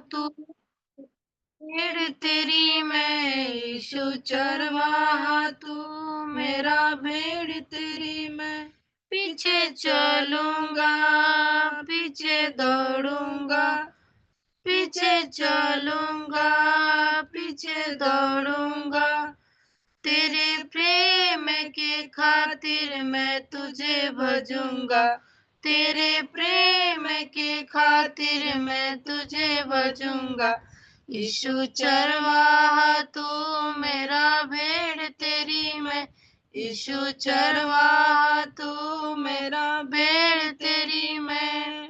तू भेड़ तेरी मैं, यीशु चरवाहा तू मेरा भेड़ तेरी मैं। पीछे चलूंगा, पीछे दौड़ूंगा, पीछे चलूंगा, पीछे दौड़ूंगा। तेरे प्रेम के खातिर मैं तुझे भजूंगा, तेरे प्रेम के खातिर मैं तुझे भजूंगा। यीशु चरवाहा तू मेरा भेड़ तेरी मैं, यीशु चरवाहा तू मेरा भेड़ तेरी मैं।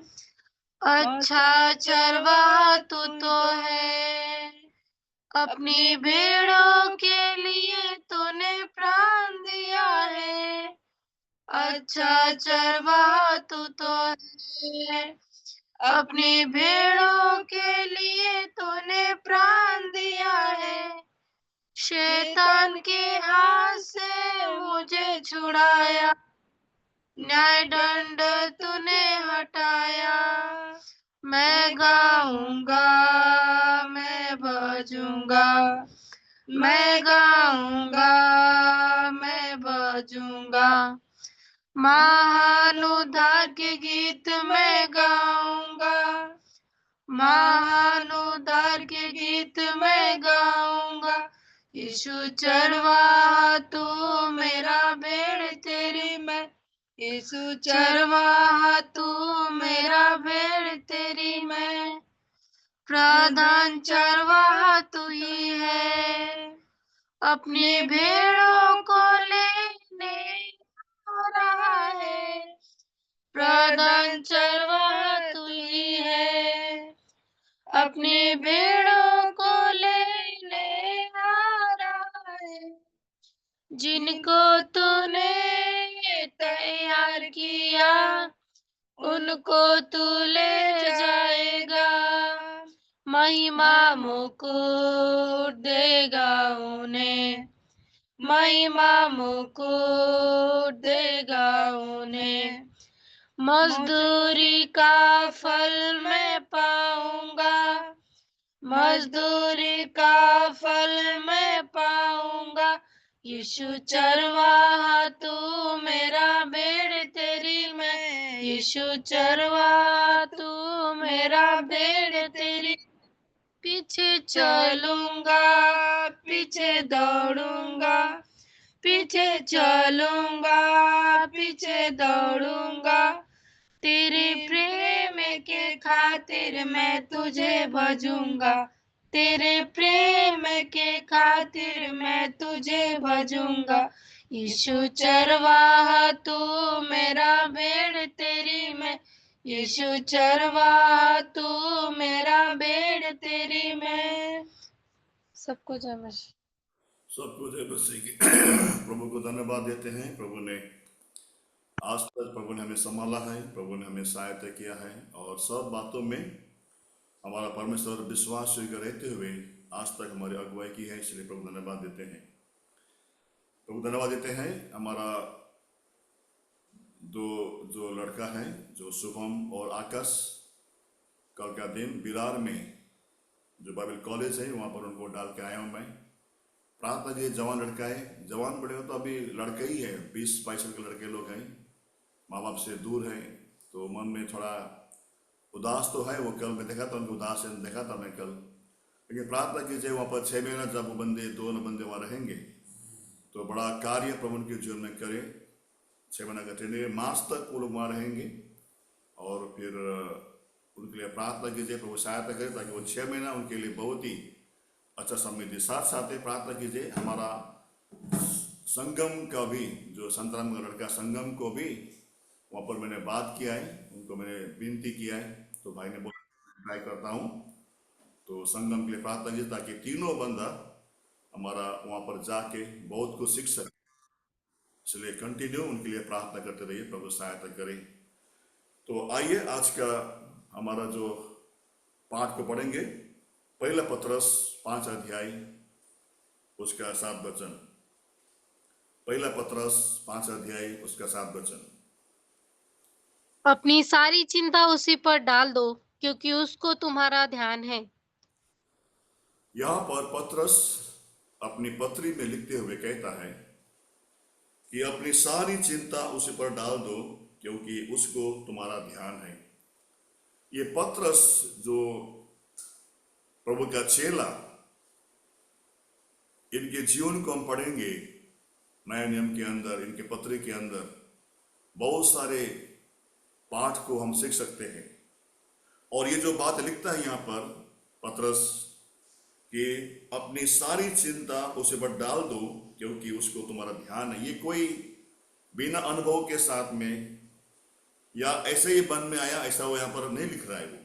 अच्छा चरवाहा तू तो है, अपनी भेड़ों के लिए तूने प्राण दिया है। अच्छा चरवाहा तू तो है, अपनी भेड़ों के लिए तूने प्राण दिया है। शैतान के हाथ से मुझे छुड़ाया, न्याय दंड तूने हटाया। मैं गाऊंगा, मैं बजूंगा, मैं गाऊंगा, मैं बजूंगा। महान उद्धार के गीत मैं गाऊंगा, महान उद्धार के गीत मैं गाऊंगा। यीशु चरवाहा तू मेरा भेड़ तेरी मैं, यीशु चरवाहा तू मेरा भेड़ तेरी मैं। प्रधान चरवाहा तू ही है, अपनी भेड़ों को लेने आ रहा है। प्रधान चरवाहा तू ही है, अपनी भेड़ों को लेने आ रहा है। जिनको तूने तैयार किया, उनको तू ले जाएगा। महिमा मुकुट देगा उन्हें, महिमा मुकुट देगा उन्हें। मजदूरी का फल मैं पाऊंगा, मजदूरी का फल मैं पाऊंगा। यीशु चरवाहा तू मेरा भेड़ तेरी मैं, यीशु चरवाहा तू मेरा भेड़ तेरी। पीछे चलूंगा, पीछे दौड़ूंगा, पीछे चलूंगा, पीछे दौड़ूंगा। तेरे प्रेम के खातिर मैं तुझे भजूंगा, तेरे प्रेम के खातिर मैं तुझे भजूंगा। यीशु चरवाहा तू मेरा भेड़ तेरी मैं, यीशु चरवाहा तू मेरा भेड़ तेरी मैं। सबको जय मसीह। सबको जय मसीह की। प्रभु को धन्यवाद देते हैं। प्रभु ने आज तक प्रभु ने हमें संभाला है, प्रभु ने हमें सहायता किया है और सब बातों में हमारा परमेश्वर विश्वास योग्य रहते हुए आज तक हमारी अगुवाई की है, इसलिए प्रभु धन्यवाद देते हैं। प्रभु धन्यवाद देते हैं हमारा दो जो लड़का है, जो शुभम और आकाश, कल का दिन बिरार में जो बाइबल कॉलेज है वहाँ पर उनको डाल के आया हूँ मैं। प्रार्थना ये जवान लड़का है, जवान बड़े हो तो अभी लड़के ही है, 20-22 साल के लड़के लोग हैं, माँ बाप से दूर हैं, तो मन में थोड़ा उदास तो है। वो कल मैं देखा था, उनको उदास देखा था मैं कल। लेकिन प्रार्थना कीजिए वहाँ पर 6 महीना जब वो बंदे 2 बंदे वहाँ रहेंगे तो बड़ा कार्य प्रभु के जीवन में करे। 6 महीना का ट्रेनिंग, मार्च तक वो लोग वहाँ रहेंगे और फिर उनके लिए प्रार्थना कीजिए, प्रभु सहायता करे ताकि वो 6 महीना उनके लिए बहुत ही अच्छा समृद्धि। साथ साथ ही प्रार्थना कीजिए हमारा संगम का भी, जो संतराम का लड़का संगम को भी वहाँ पर मैंने बात किया है, उनको मैंने विनती किया है, तो भाई ने बोला ट्राई करता हूँ। तो संगम के लिए प्रार्थना कीजिए ताकि तीनों बंदा हमारा वहाँ पर जाके बहुत कुछ सीख सके। इसलिए कंटिन्यू उनके लिए प्रार्थना करते रहिए, प्रभु सहायता करें। तो आइए आज का हमारा जो पाठ को पढ़ेंगे, पहला पत्रस 5 अध्याय उसका 7 वचन। पहला पत्रस 5 अध्याय उसका 7 वचन। अपनी सारी चिंता उसी पर डाल दो, क्योंकि उसको तुम्हारा ध्यान है। यहां पर पतरस अपनी पत्री में लिखते हुए कहता है कि अपनी सारी चिंता उसी पर डाल दो क्योंकि उसको तुम्हारा ध्यान है। ये पतरस जो प्रभु का चेला, इनके जीवन को हम पढ़ेंगे नए नियम के अंदर, इनके पत्री के अंदर बहुत सारे पाठ को हम सीख सकते हैं। और ये जो बात लिखता है यहाँ पर पतरस कि अपनी सारी चिंता उसे पर डाल दो क्योंकि उसको तुम्हारा ध्यान है, ये कोई बिना अनुभव के साथ में या ऐसे ही मन में आया ऐसा वो यहाँ पर नहीं लिख रहा है। वो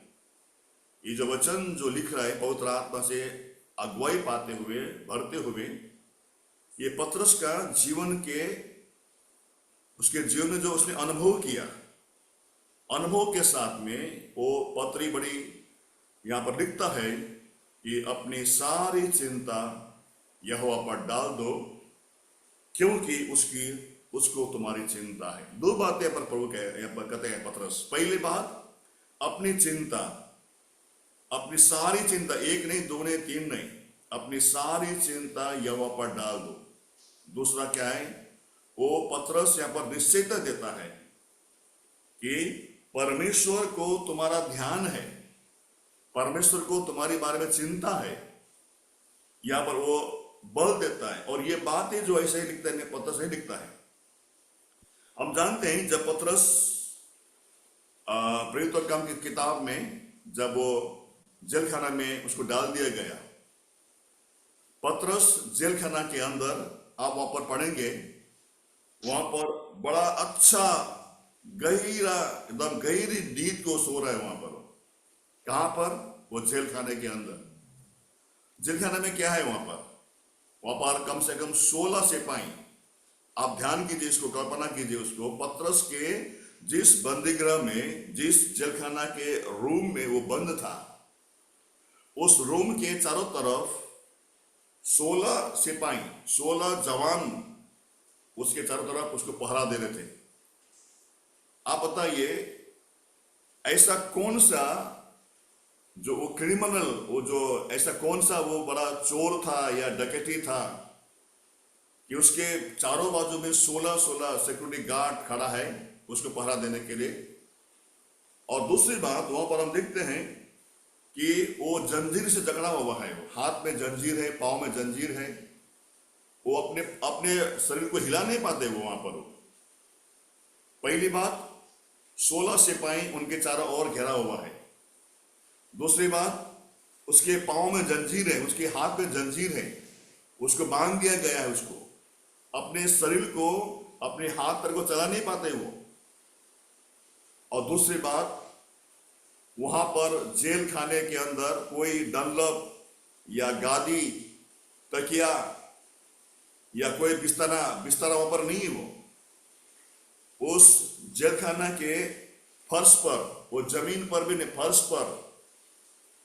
ये जो वचन जो लिख रहा है पवित्र आत्मा से अगुवाई पाते हुए, भरते हुए, ये पतरस का जीवन के, उसके जीवन में जो उसने अनुभव किया, अनुभव के साथ में वो पत्री बड़ी यहाँ पर लिखता है कि अपनी सारी चिंता यहोवा पर डाल दो क्योंकि उसको तुम्हारी चिंता है। दो बातें पर प्रभु कहते हैं पतरस। पहली बात, अपनी चिंता, अपनी सारी चिंता, एक नहीं, दो नहीं, तीन नहीं, अपनी सारी चिंता यहोवा पर डाल दो। दूसरा क्या है, वो पतरस यहाँ पर निश्चयता देता है कि परमेश्वर को तुम्हारा ध्यान है, परमेश्वर को तुम्हारे बारे में चिंता है। यहां पर वो बल देता है। और ये बातें जो ऐसे ही लिखता है, पतरस नहीं लिखता है। हम जानते हैं जब पतरस प्रेरितों के काम की किताब में जब वो जेल खाना में उसको डाल दिया गया, पतरस जेल खाना के अंदर, आप वहां पर पढ़ेंगे, वहां पर बड़ा अच्छा गहरा, एकदम गहरी नींद को सो रहा है वहां पर। कहां पर? वो जेल खाने के अंदर। जेल खाने में क्या है वहां पर कम से कम 16 सिपाही। आप ध्यान कीजिए इसको, कल्पना कीजिए उसको, पतरस के जिस बंदीगृह में, जिस जेलखाना के रूम में वो बंद था, उस रूम के चारों तरफ 16 सिपाही, 16 जवान उसके चारों तरफ उसको पहरा दे रहे थे। आप बताइए ऐसा कौन सा जो वो क्रिमिनल, वो जो ऐसा कौन सा वो बड़ा चोर था या डकैती था कि उसके चारों बाजू में 16 सिक्योरिटी गार्ड खड़ा है उसको पहरा देने के लिए। और दूसरी बात, वहां पर हम देखते हैं कि वो जंजीर से जकड़ा हुआ है, हाथ में जंजीर है, पांव में जंजीर है, वो अपने शरीर को हिला नहीं पाते वो वहां पर। पहली बात, 16 सिपाही उनके चारों ओर घेरा हुआ है। दूसरी बात, उसके पांव में जंजीर है, उसके हाथ में जंजीर है, उसको बांध दिया गया है, उसको अपने शरीर को, अपने हाथ पर को चला नहीं पाते वो। और दूसरी बात, वहां पर जेल खाने के अंदर कोई डनलप या गादी, तकिया या कोई बिस्तरा वहां पर नहीं है। वो उस जेल खाना के फर्श पर, वो जमीन पर भी नहीं, फर्श पर,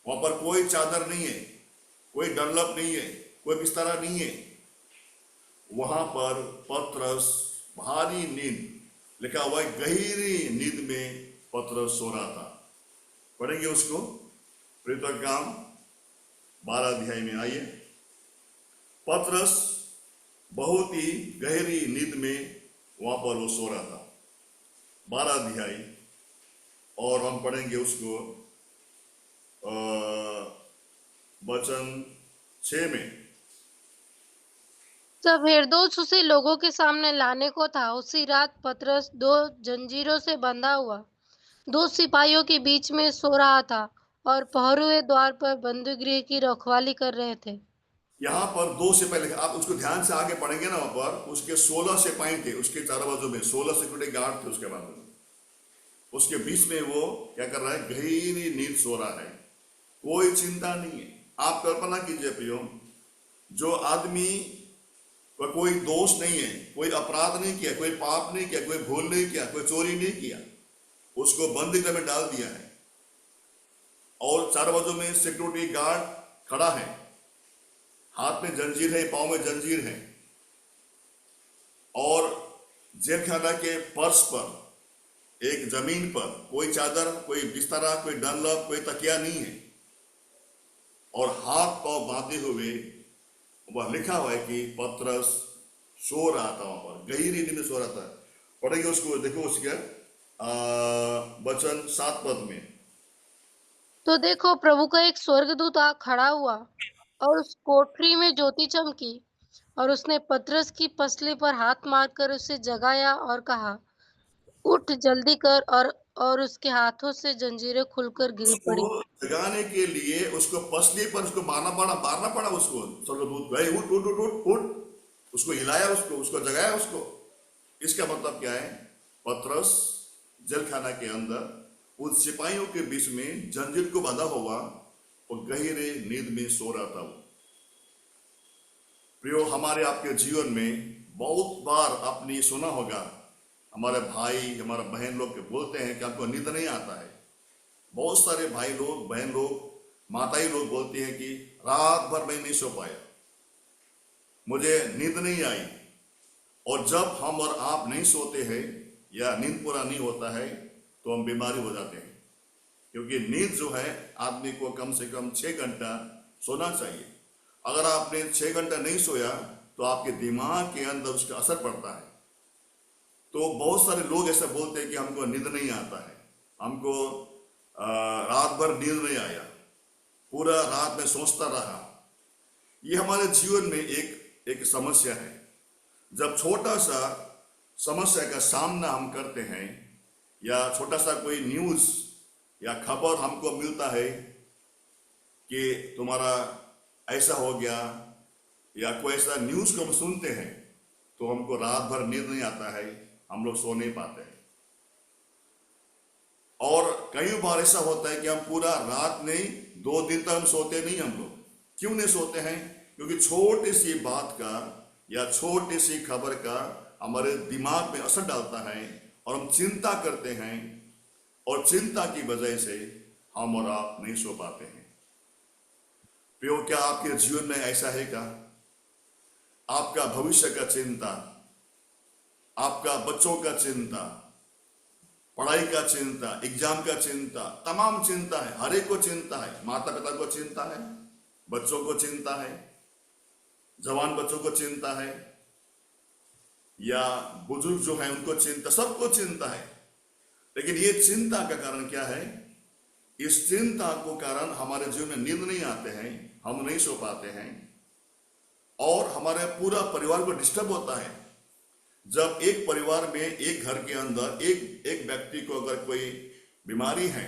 वहां पर कोई चादर नहीं है, कोई डनलप नहीं है, कोई बिस्तरा नहीं है। वहां पर पतरस भारी नींद, लिखा हुआ है गहरी नींद में पतरस सो रहा था। पढ़ेंगे उसको, प्रेरितों के काम 12 अध्याय में। आइए, पतरस बहुत ही गहरी नींद में वहां पर वो सो रहा था। 12 अध्याय, और हम पढ़ेंगे उसको वचन 6 में। जब हेरोदेस उसे लोगों के सामने लाने को था, उसी रात पतरस 2 जंजीरों से बंधा हुआ 2 सिपाहियों के बीच में सो रहा था और पहरुए द्वार पर बंदीगृह की रखवाली कर रहे थे। यहाँ पर 2 सिपाही लिखे, आप उसको ध्यान से आगे पढ़ेंगे ना, वहां पर उसके 16 सिपाही थे, उसके चारों बाजू में 16 सिक्योरिटी गार्ड थे उसके बाजू में। उसके बीच में वो क्या कर रहा है? गहरी नींद सो रहा है, कोई चिंता नहीं है। आप कल्पना कीजिए प्रियो, जो आदमी का कोई दोष नहीं है, कोई अपराध नहीं किया, कोई पाप नहीं किया, कोई भूल नहीं किया, कोई चोरी नहीं किया, उसको बंदीगृह में डाल दिया है और चारों बाजू में सिक्योरिटी गार्ड खड़ा है, हाथ में जंजीर है, पांव में जंजीर है, और जेल खाना के फर्श पर, एक जमीन पर कोई चादर, कोई बिस्तरा, कोई डनलप, कोई तकिया नहीं है। और हाथ पांव बांधे हुए वह लिखा हुआ है कि पतरस सो रहा था, वहां पर गहरी नींद में सो रहा था। पढ़ेंगे उसको, देखो उसका वचन 7 पद में। तो देखो प्रभु का एक स्वर्गदूत खड़ा हुआ और उस कोठरी में ज्योति चमकी और उसने पतरस की पसली पर हाथ मारकर उसे जगाया और कहा, उठ जल्दी कर और उसके हाथों से जंजीरें खुलकर गिर उसको पड़ी। जगाने के लिए उसको पसली पर उसको मारना पड़ा उसको, स्वर्गदूत गए, उठ उठ उठ उठ उठ, उसको हिलाया, उसको जगाया उसको। इसका मतलब क्या है? पतरस जेल खाना के अंदर उन सिपाहियों के बीच में जंजीर को बांधा हुआ और गहरे नींद में सो रहा था वो। प्रियो, हमारे आपके जीवन में बहुत बार आपने सुना होगा, हमारे भाई हमारा बहन लोग बोलते हैं कि हमको नींद नहीं आता है। बहुत सारे भाई लोग, बहन लोग, माताएं लोग बोलती हैं कि रात भर मैं नहीं सो पाया, मुझे नींद नहीं आई। और जब हम और आप नहीं सोते हैं या नींद पूरा नहीं होता है तो हम बीमारी हो जाते हैं, क्योंकि नींद जो है आदमी को कम से कम 6 घंटा सोना चाहिए। अगर आपने 6 घंटा नहीं सोया तो आपके दिमाग के अंदर उसका असर पड़ता है। तो बहुत सारे लोग ऐसा बोलते हैं कि हमको नींद नहीं आता है, हमको रात भर नींद नहीं आया, पूरा रात में सोचता रहा। ये हमारे जीवन में एक समस्या है। जब छोटा सा समस्या का सामना हम करते हैं या छोटा सा कोई न्यूज या खबर हमको मिलता है कि तुम्हारा ऐसा हो गया, या कोई ऐसा न्यूज को हम सुनते हैं, तो हमको रात भर नींद नहीं आता है, हम लोग सो नहीं पाते हैं। और कई बार ऐसा होता है कि हम पूरा रात नहीं, 2 दिन तक हम सोते नहीं। हम लोग क्यों नहीं सोते हैं? क्योंकि छोटी सी बात का या छोटी सी खबर का हमारे दिमाग में असर डालता है और हम चिंता करते हैं, और चिंता की वजह से हम और आप नहीं सो पाते हैं। प्रियो, क्या आपके जीवन में ऐसा है क्या? आपका भविष्य का चिंता, आपका बच्चों का चिंता, पढ़ाई का चिंता, एग्जाम का चिंता, तमाम चिंता है, हर एक को चिंता है। माता पिता को चिंता है, बच्चों को चिंता है, जवान बच्चों को चिंता है, या बुजुर्ग जो है उनको चिंता, सबको चिंता है। लेकिन ये चिंता का कारण क्या है? इस चिंता को कारण हमारे जीवन में नींद नहीं आते हैं, हम नहीं सो पाते हैं, और हमारे पूरा परिवार को डिस्टर्ब होता है। जब एक परिवार में, एक घर के अंदर एक व्यक्ति को अगर कोई बीमारी है,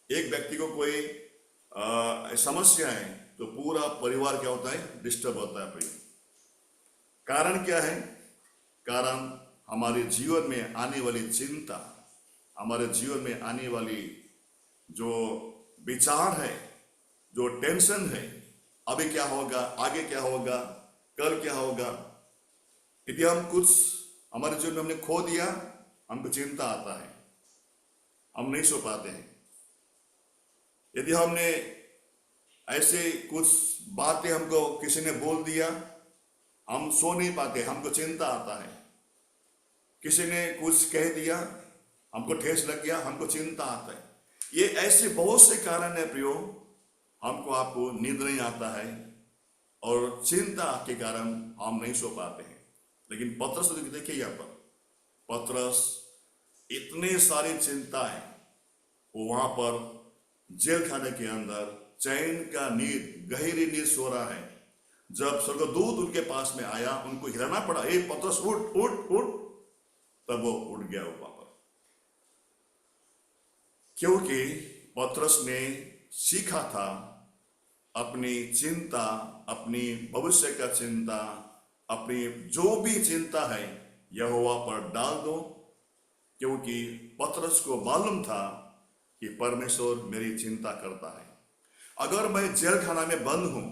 एक व्यक्ति को कोई समस्या है, तो पूरा परिवार क्या होता है? डिस्टर्ब होता है। भाई, कारण क्या है? कारण हमारे जीवन में आने वाली चिंता, हमारे जीवन में आने वाली जो विचार है, जो टेंशन है, अभी क्या होगा, आगे क्या होगा, कल क्या होगा। यदि हम कुछ हमारे जीवन में हमने खो दिया, हमको चिंता आता है, हम नहीं सो पाते हैं। यदि हमने ऐसे कुछ बातें हमको किसी ने बोल दिया, हम सो नहीं पाते, हमको चिंता आता है। किसी ने कुछ कह दिया, हमको ठेस लग गया, हमको चिंता आता है। ये ऐसे बहुत से कारण है प्रियो, हमको आपको नींद नहीं आता है और चिंता के कारण हम नहीं सो पाते हैं। लेकिन पतरस देखिए यहाँ पर, पतरस इतने सारी चिंताएं, वो वहां पर जेल खाने के अंदर चैन का नींद, गहरी नींद सो रहा है। जब स्वर्गदूत उनके पास में आया, उनको हिलाना पड़ा, ए पतरस उठ उठ उठ, तब वो उठ गया वहां पर। क्योंकि पतरस ने सीखा था अपनी चिंता, अपनी भविष्य का चिंता, अपनी जो भी चिंता है यहोवा पर डाल दो। क्योंकि पतरस को मालूम था कि परमेश्वर मेरी चिंता करता है। अगर मैं जेल खाना में बंद हूं,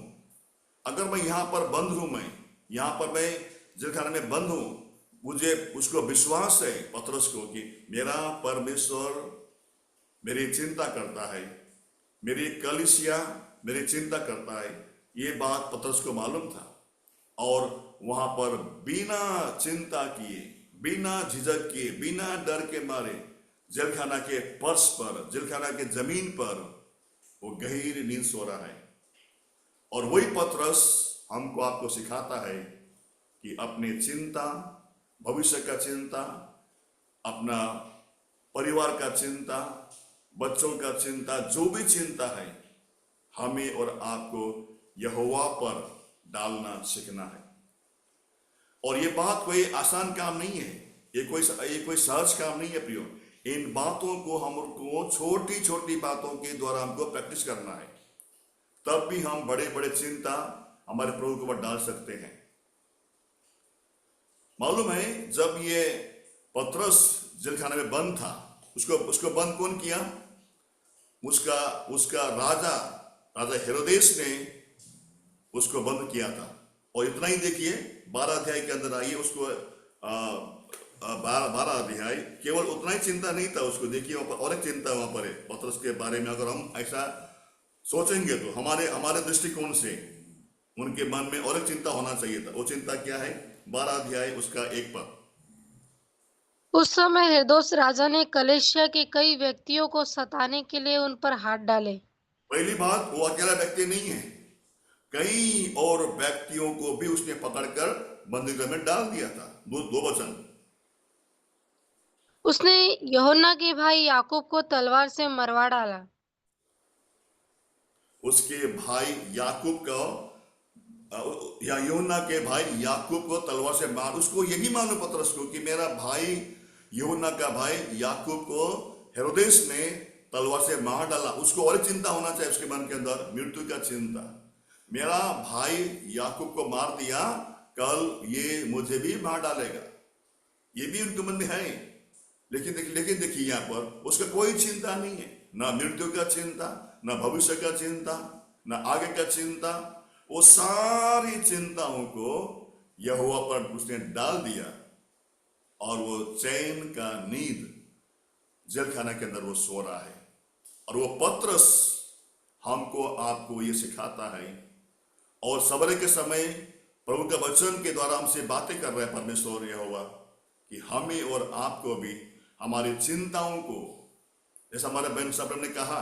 अगर मैं यहां पर बंद हूं, मैं यहां पर मैं जेल खाना में बंद हूं, मुझे उसको विश्वास है पतरस को कि मेरा परमेश्वर मेरी चिंता करता है, मेरी कलीसिया मेरी चिंता करता है। ये बात पतरस को मालूम था, और वहां पर बिना चिंता किए, बिना झिझक किए, बिना डर के मारे जेलखाना के फर्श पर, जेलखाना के जमीन पर वो गहरी नींद सो रहा है। और वही पतरस हमको आपको सिखाता है कि अपनी चिंता, भविष्य का चिंता, अपना परिवार का चिंता, बच्चों का चिंता, जो भी चिंता है, हमें और आपको यहोवा पर डालना सीखना है। और ये बात कोई आसान काम नहीं है, ये कोई सहज काम नहीं है प्रियो। इन बातों को हमको छोटी छोटी बातों के द्वारा हमको प्रैक्टिस करना है, तब भी हम बड़े बड़े चिंता हमारे प्रभु के ऊपर डाल सकते हैं। मालूम है, जब ये पतरस जेलखाने में बंद था, उसको बंद कौन किया? उसका राजा हेरोदेस ने उसको बंद किया था। और इतना ही देखिए, 12 अध्याय के अंदर आइए, उसको 12 अध्याय, केवल उतना ही चिंता नहीं था उसको। देखिए वहां पर और एक चिंता वहां पर है पतरस के बारे में। अगर हम ऐसा सोचेंगे तो हमारे दृष्टिकोण से उनके मन में और एक चिंता होना चाहिए था। वो चिंता क्या है? 12 अध्याय उसका 1 पद। उस समय हेरोदेस राजा ने कलीसिया के कई व्यक्तियों को सताने के लिए उन पर हाथ डाले। पहली बात, वो अकेला व्यक्ति नहीं है, कई और व्यक्तियों को भी उसने पकड़कर बंदीगृह में डाल दिया था। दो वचन। उसने यूहन्ना के भाई याकूब को तलवार से मरवा डाला। उसके भाई याकूब को, या यूहन्ना के भाई याकूब को तलवार से मार, उसको यही मालूम पतरस को कि मेरा भाई यूहन्ना का भाई याकूब को हेरोदेस ने तलवार से मार डाला। उसको और चिंता होना चाहिए उसके मन के अंदर, मृत्यु का चिंता। मेरा भाई याकूब को मार दिया, कल ये मुझे भी मार डालेगा, ये भी उनके मन में है। लेकिन देखिए यहाँ पर उसका कोई चिंता नहीं है, ना मृत्यु का चिंता, ना भविष्य का चिंता, ना आगे का चिंता। वो सारी चिंताओं को यहोवा पर उसने डाल दिया और वो चैन का नींद जेल खाना के अंदर वो सो रहा है। और वो पतरस हमको आपको ये सिखाता है, और सवेरे के समय प्रभु के वचन के द्वारा हमसे बातें कर रहे हैं परमेश्वर यहोवा, कि हमें और आपको भी हमारी चिंताओं को, जैसा हमारे बहन साहब ने कहा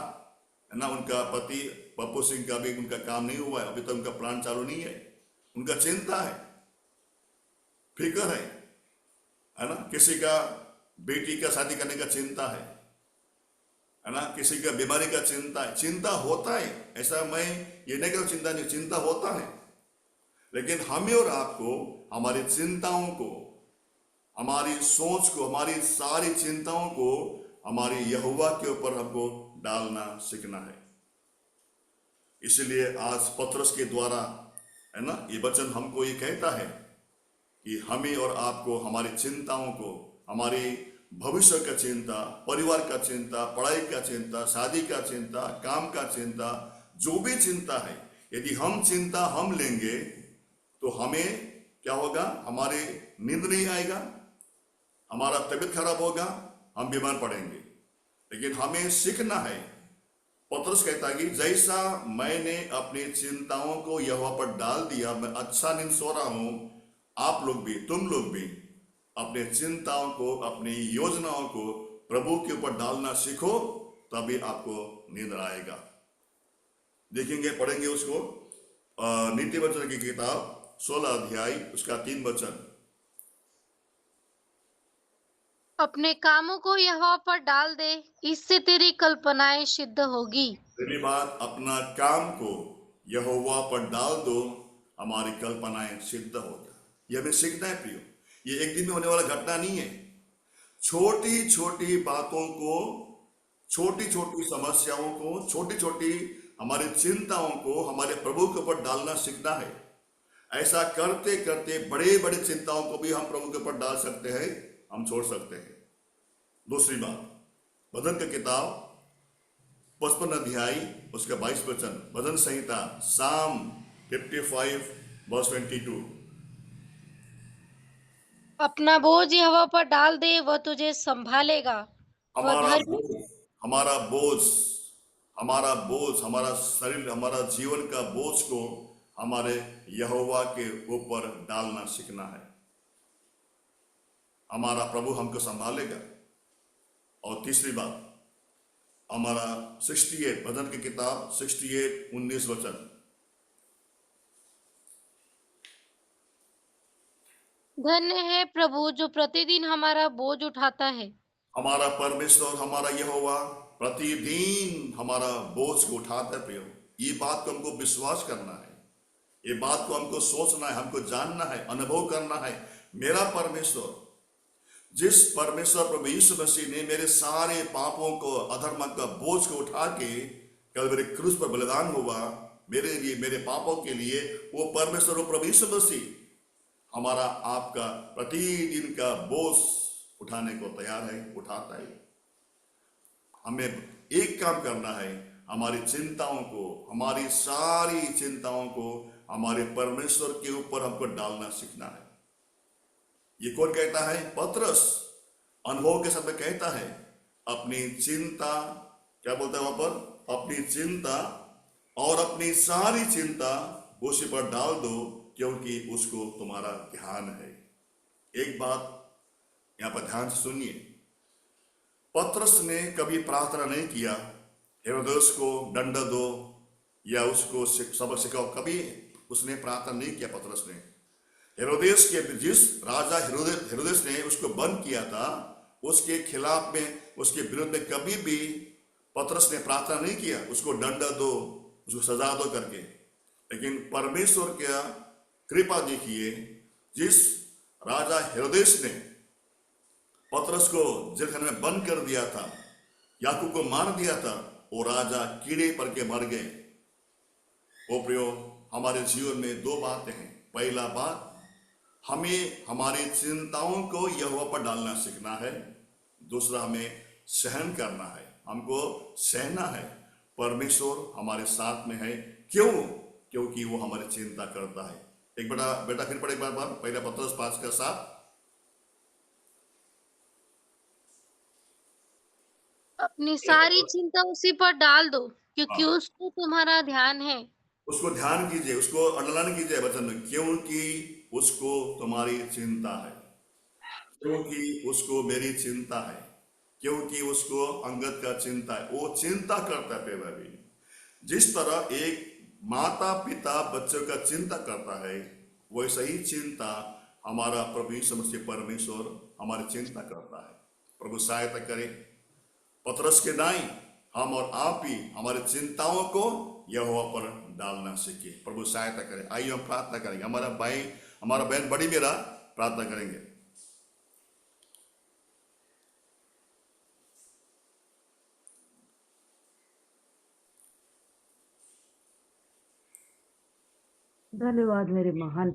है ना, उनका पति पप्पू सिंह का भी उनका काम नहीं हुआ है, अभी तक उनका प्लान चालू नहीं है। उनका चिंता है, फिक्र है ना। किसी का बेटी का शादी करने का चिंता है ना, किसी का बीमारी का चिंता है। चिंता होता है, ऐसा मैं ये नहीं कहूँ चिंता नहीं, चिंता होता है। लेकिन हमें और आपको हमारी चिंताओं को, हमारी सोच को, हमारी सारी चिंताओं को हमारे यहोवा के ऊपर हमको डालना सीखना है। इसलिए आज पतरस के द्वारा है ना, ये वचन हमको ये कहता है कि हमें और आपको हमारी चिंताओं को, हमारी भविष्य का चिंता, परिवार का चिंता, पढ़ाई का चिंता, शादी का चिंता, काम का चिंता, जो भी चिंता है, यदि हम चिंता हम लेंगे तो हमें क्या होगा? हमारे नींद नहीं आएगा, हमारा तबीयत खराब होगा, हम बीमार पड़ेंगे। लेकिन हमें सीखना है, पतरस कहता है कि जैसा मैंने अपनी चिंताओं को यहोवा पर डाल दिया, मैं अच्छा नींद सो रहा हूं, आप लोग भी, तुम लोग भी अपने चिंताओं को, अपनी योजनाओं को प्रभु के ऊपर डालना सीखो, तभी आपको नींद आएगा। देखेंगे, पढ़ेंगे उसको, नीति वचन की किताब 16 अध्याय उसका 3 वचन। अपने कामों को यहोवा पर डाल दे, इससे तेरी कल्पनाएं सिद्ध होगी। पहली बात, अपना काम को यहोवा पर डाल दो, हमारी कल्पनाएं सिद्ध होगा। यह हमें सीखना है प्रियो, ये एक दिन में होने वाला घटना नहीं है। छोटी छोटी बातों को, छोटी छोटी समस्याओं को, छोटी छोटी हमारी चिंताओं को हमारे प्रभु के ऊपर डालना सीखना है। ऐसा करते करते बड़े बड़े चिंताओं को भी हम प्रभु के ऊपर डाल सकते हैं, हम छोड़ सकते हैं। दूसरी बात, भजन की किताब 55 अध्याय उसका 22 वचन, भजन संहिता साम 55 वर्स 22। अपना बोझ यहोवा पर डाल दे, वह तुझे संभालेगा। वह हमारा धर्मी बोझ, हमारा बोझ, हमारा बोझ, हमारा शरीर, हमारा जीवन का बोझ को हमारे यहोवा के ऊपर डालना सीखना है। हमारा प्रभु हमको संभालेगा। और तीसरी बात, हमारा 68 भजन की किताब 68 19 वचन, धन्य है प्रभु जो प्रतिदिन हमारा बोझ उठाता है। हमारा परमेश्वर, हमारा यहोवा प्रतिदिन हमारा बोझ को उठाता है प्रियो। ये बात को हमको विश्वास करना है, ये बात को हमको सोचना है, हमको जानना है, अनुभव करना है। मेरा परमेश्वर, जिस परमेश्वर प्रभु यीशु मसीह ने मेरे सारे पापों को, अधर्म का बोझ को उठा के कल मेरे क्रूस पर बलिदान हुआ मेरे लिए, मेरे पापों के लिए, वो परमेश्वर, वो प्रभु यीशु मसीह हमारा आपका प्रतिदिन का बोझ उठाने को तैयार है, उठाता है। हमें एक काम करना है, हमारी चिंताओं को, हमारी सारी चिंताओं को हमारे परमेश्वर के ऊपर हमको डालना सीखना है। ये कौन कहता है? पतरस अनुभव के साथ में कहता है, अपनी चिंता, क्या बोलता है वहां पर? अपनी चिंता और अपनी सारी चिंता उसी पर डाल दो, क्योंकि उसको तुम्हारा ध्यान है। एक बात यहां पर ध्यान से सुनिए, पतरस ने कभी प्रार्थना नहीं किया हेरोदेस को दंड दो या उसको सबक सिखाओ, कभी उसने प्रार्थना नहीं किया। पतरस ने हेरोदेस के, जिस राजा हेरोदेस ने उसको बंद किया था, उसके खिलाफ में, उसके विरुद्ध में कभी भी पतरस ने प्रार्थना नहीं किया उसको दंड दो, उसको सजा दो करके। लेकिन परमेश्वर का कृपा देखिए, जिस राजा हेरोदेस ने पतरस को जेलखाने में बंद कर दिया था, याकूब को मार दिया था, वो राजा कीड़े पर के मर गए। वो प्रियो, हमारे जीवन में दो बातें हैं। पहला बात, हमें हमारी चिंताओं को यहोवा पर डालना सीखना है। दूसरा, हमें सहन करना है, हमको सहना है। परमेश्वर हमारे साथ में है, क्यों? क्योंकि वो हमारी चिंता करता है। एक बेटा फिर पढ़े एक बार पहला पतरस 5:7। अपनी सारी चिंता उसी पर डाल दो, क्योंकि उसको तुम्हारा ध्यान है। उसको ध्यान कीजिए, उसको अंडरलाइन कीजिए वचन में, क्योंकि उसको तुम्हारी चिंता है, क्योंकि उसको मेरी चिंता है, क्योंकि उसको अंगत का चिंता है। वो चिंता करता है प्रेमा भी। जिस तरह एक माता पिता बच्चों का चिंता करता है, वैसा ही चिंता हमारा प्रभु यीशु मसीह परमेश्वर हमारी चिंता करता है। प्रभु सहायता करे, पतरस के दाई हम और आप भी हमारी चिंताओं को यहोवा पर डालना सीखे। प्रभु सहायता करे। आइए हम प्रार्थना करेंगे। हमारा भाई, हमारा बहन बड़ी मेरा प्रार्थना करेंगे। धन्यवाद मेरे महान